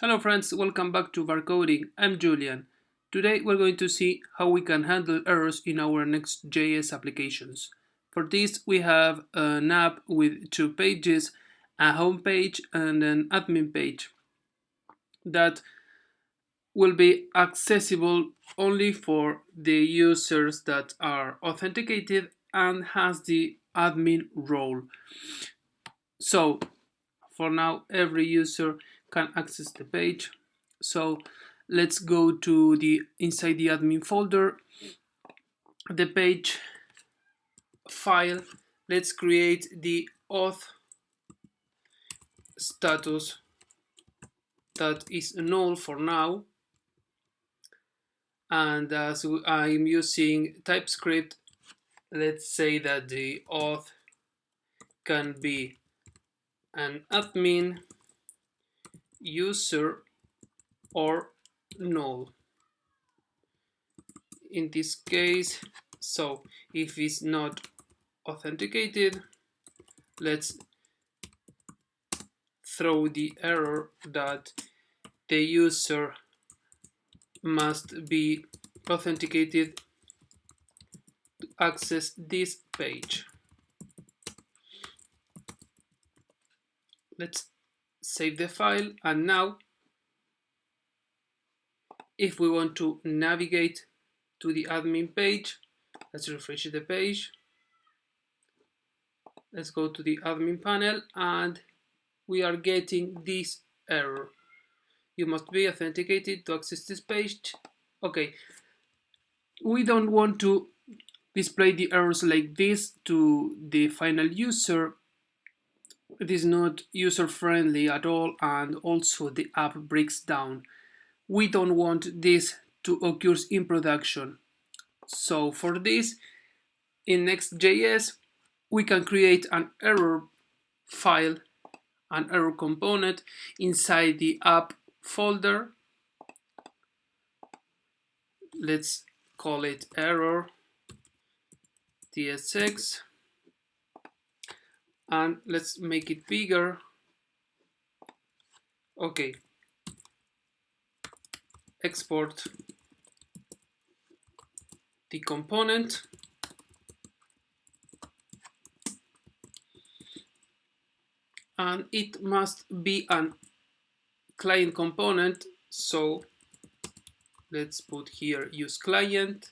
Hello friends, welcome back to Barcoding. I'm Julian. Today we're going to see how we can handle errors in our Next.js applications. For this we have an app with two pages, a home page and an admin page that will be accessible only for the users that are authenticated and has the admin role. So for now every user can access the page. So let's go to the inside the admin folder, the page file. Let's create the auth status that is null for now, and as I'm using TypeScript, let's say that the auth can be an admin, user, or null in this case. So if it's not authenticated, let's throw the error that the user must be authenticated to access this page. Let's save the file, and now if we want to navigate to the admin page, let's refresh the page. Let's go to the admin panel and we are getting this error. You must be authenticated to access this page. Okay, we don't want to display the errors like this to the final user. It is not user friendly at all, and also the app breaks down. We don't want this to occur in production. So for this, in Next.js, we can create an error file, an error component inside the app folder. Let's call it error tsx, and let's make it bigger. Okay, export the component, and it must be an client component, so let's put here use client,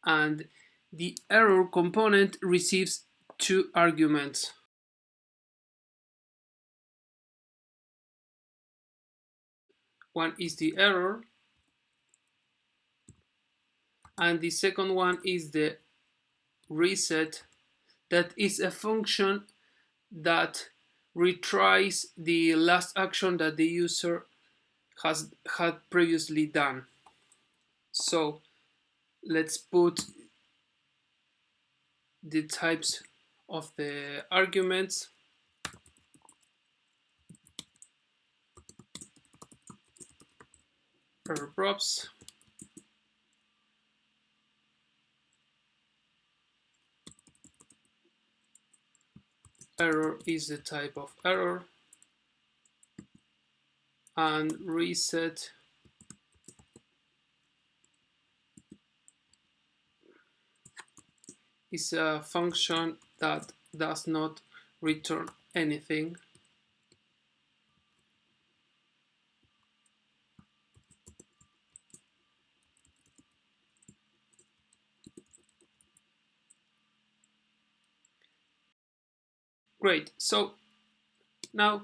and the error component receives two arguments. One is the error, and the second one is the reset. That is a function that retries the last action that the user had previously done. So let's put the types of the arguments. Error props, error is the type of error, and reset is a function that does not return anything. Great, so now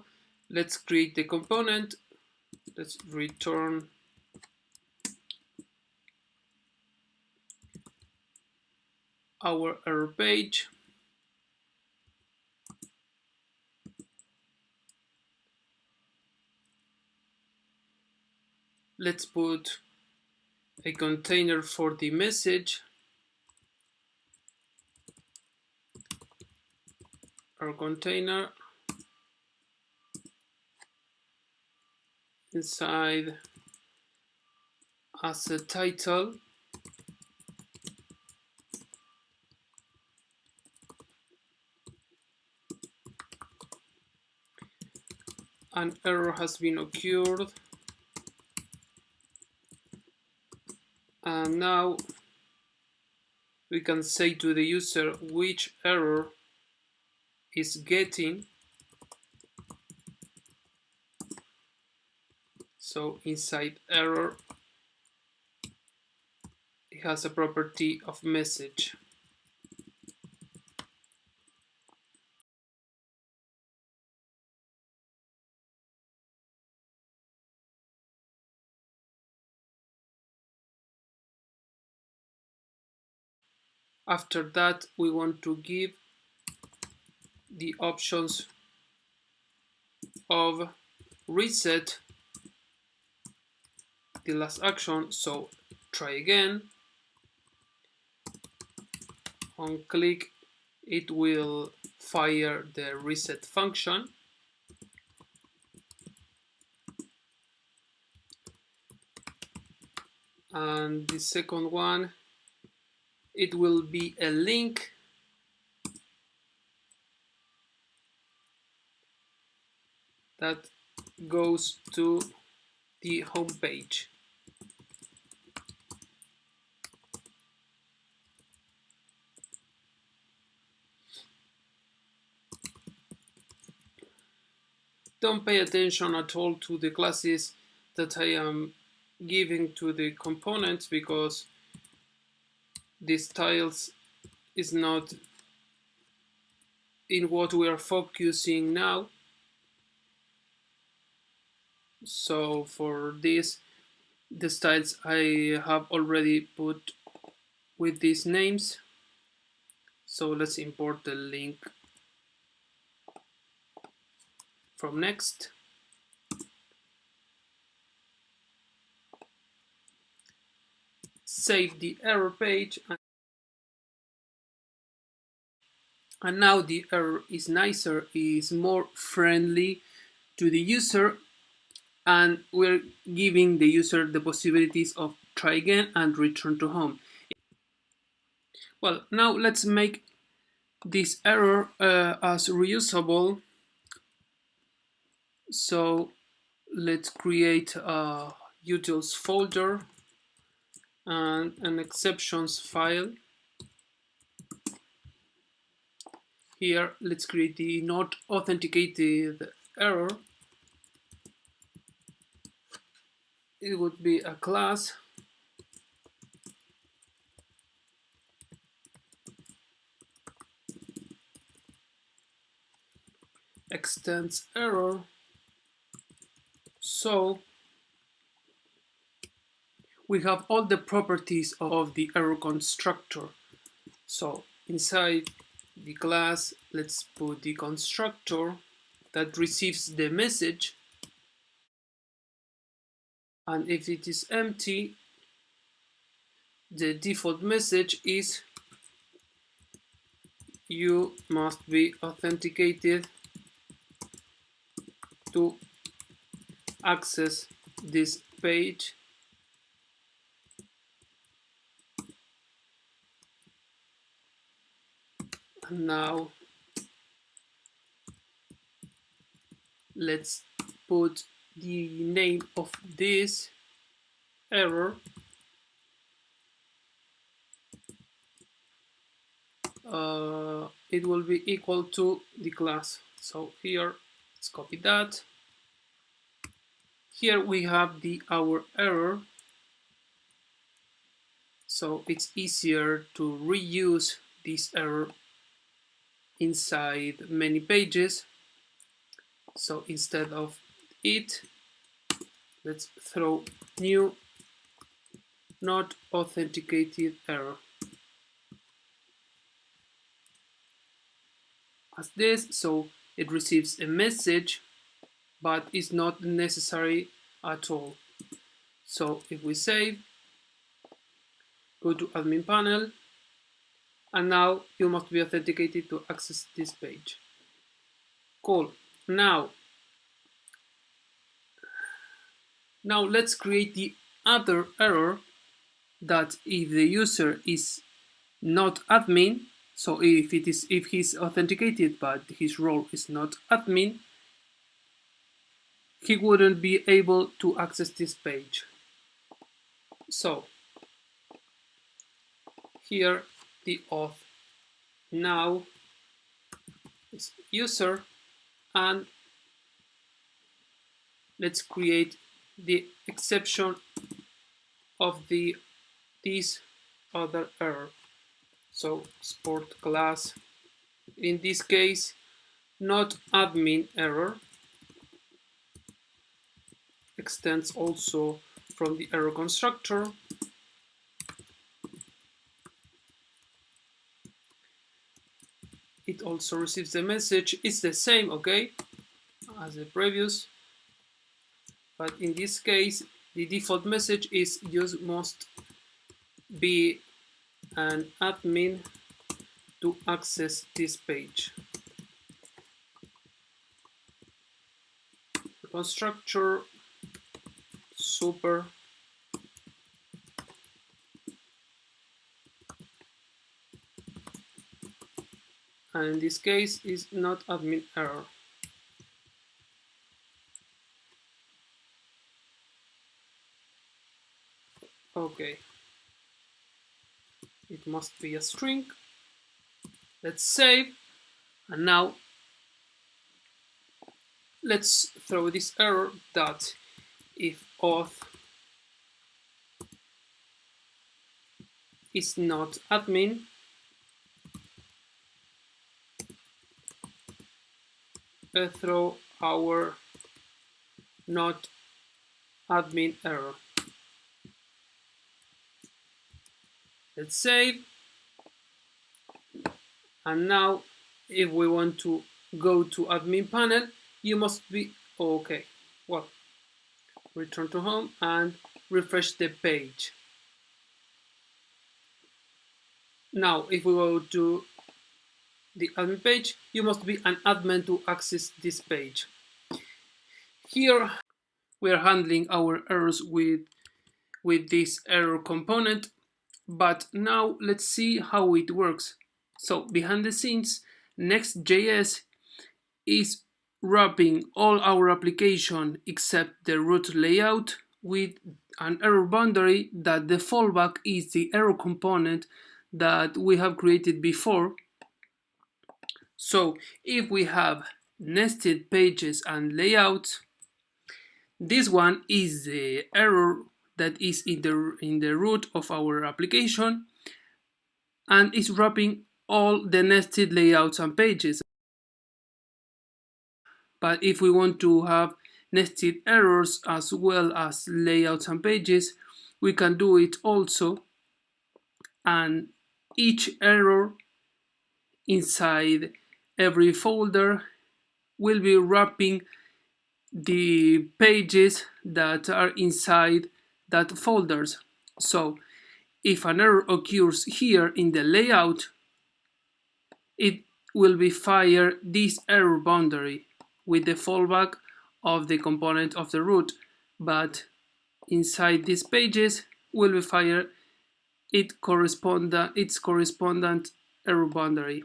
let's create the component. Let's return our error page. Let's put a container for the message. Our container inside as a title, an error has been occurred, and now we can say to the user which error is getting. So inside error, it has a property of message. After that, we want to give the options of reset the last action. So try again. On click, it will fire the reset function. And the second one, it will be a link that goes to the home page. Don't pay attention at all to the classes that I am giving to the components, because the styles is not in what we are focusing now. So for this, the styles I have already put with these names. So let's import the link from Next. Save the error page, and now the error is nicer, is more friendly to the user, and we're giving the user the possibilities of try again and return to home. Well, now let's make this error as reusable. So let's create a utils folder and an exceptions file. Here, let's create the not authenticated error. It would be a class. Extends error. So we have all the properties of the error constructor. So inside the class, let's put the constructor that receives the message, and if it is empty, the default message is you must be authenticated to access this page. And now let's put the name of this error. It will be equal to the class. So here, let's copy that. Here we have our error. So it's easier to reuse this error inside many pages. So instead of it, let's throw new not authenticated error as this. So it receives a message, but it's not necessary at all. So if we save, go to admin panel, and now you must be authenticated to access this page. Cool. Now let's create the other error, that if the user is not admin, so if he's authenticated but his role is not admin, he wouldn't be able to access this page. So here the auth now is user, and let's create the exception of this other error. So sport class, in this case not admin error, extends also from the error constructor. It also receives the message. It's the same, okay, as the previous, but in this case the default message is you must be an admin to access this page. The constructor super and in this case is not admin error. Okay, it must be a string. Let's save, and now let's throw this error that if auth is not admin, throw our not admin error. Let's save, and now if we want to go to admin panel, you must be okay. Well, return to home and refresh the page. Now if we go to the admin page, you must be an admin to access this page. Here we are handling our errors with this error component, but now let's see how it works. So behind the scenes, Nextjs is wrapping all our application except the root layout with an error boundary that the fallback is the error component that we have created before. So if we have nested pages and layouts, this one is the error that is in the root of our application and is wrapping all the nested layouts and pages. But if we want to have nested errors as well as layouts and pages, we can do it also, and each error inside every folder will be wrapping the pages that are inside that folders. So if an error occurs here in the layout, it will be fire this error boundary with the fallback of the component of the root, but inside these pages will be fire its correspondent error boundary.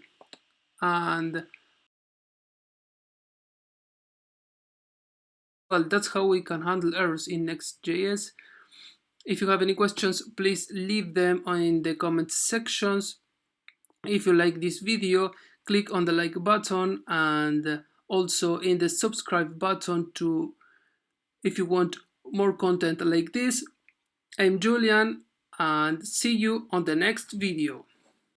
And well, that's how we can handle errors in Next.js. If you have any questions, please leave them in the comment sections. If you like this video, click on the like button and also in the subscribe button if you want more content like this. I'm Julian and see you on the next video.